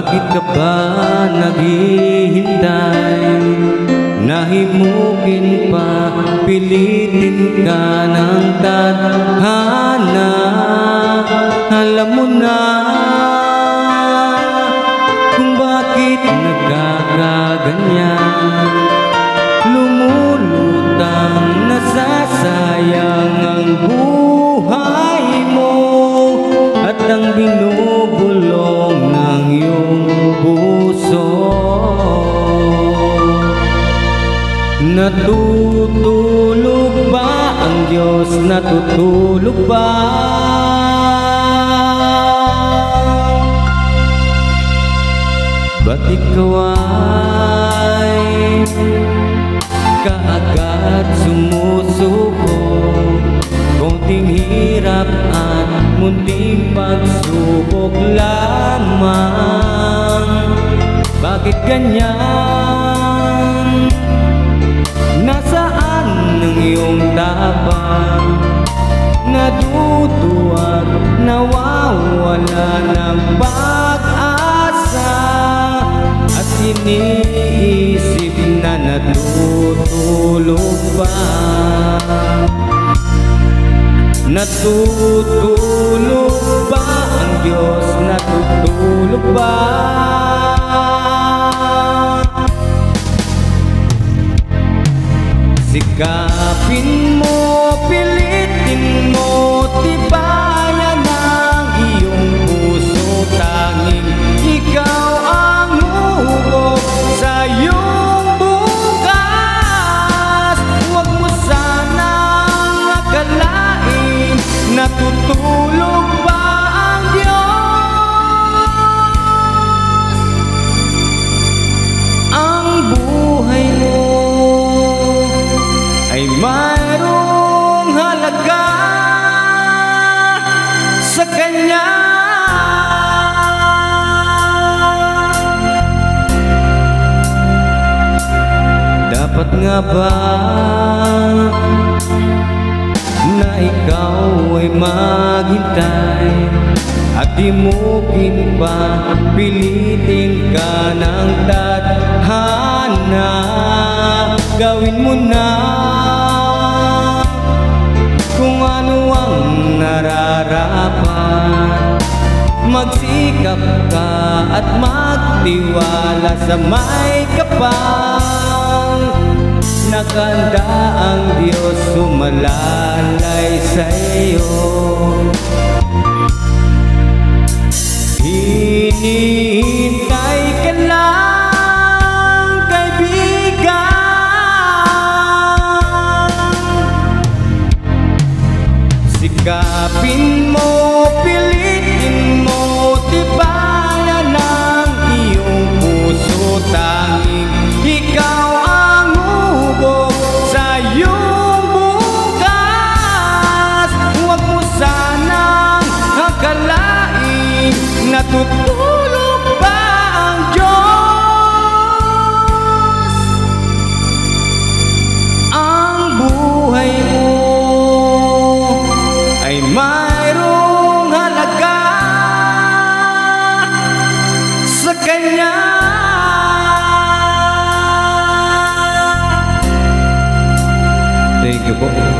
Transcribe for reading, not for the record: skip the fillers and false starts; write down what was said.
Bakit ka ba naghihintay? Nahimukin pa, pilitin ka ng tadhana. Alam mo na kung bakit nagkakaganyan. Lumulutang nasasayang ang buhay mo at ang binubulong ng iyong puso. Natutulog ba ang Diyos? Natutulog ba? Ba't ikaw ay kaagad sumusuko? Konting hirap at munting pagsubok lamang. Bakit ganyan? Nasaan ang iyong tapang? Naduduwag, nawawala ng pag-asa, at iniisip na natutulog ba? Natutulog ba ang Diyos? Natutulog ba? Sikapin mo, pilitin mo, tibayan ang iyong puso. Tanging ikaw ang hubog sa iyong bukas. Huwag mo sanang akalain natutulog ba ang Diyos. Ang buhay mo ay mayroong halaga sa Kanya. Dapat nga ba na ikaw ay maghintay at himukin pa, pilitin ka ng tadhana? Gawin mo na kung ano ang nararapat. Magsikap ka at magtiwala sa may kapal. Nakahanda ang Diyos sumalalay sa iyo. Hinihintay ka lang, kaibigan. Sikapin mo, pilitin mo, tibayan ang iyong puso. Tanging ikaw ang hubog sa iyong bukas. Huwag mo sanang akalain natutulog ba ang Diyos. Ang buhay mo ay mayroong halaga sa Kanya. Thank you po.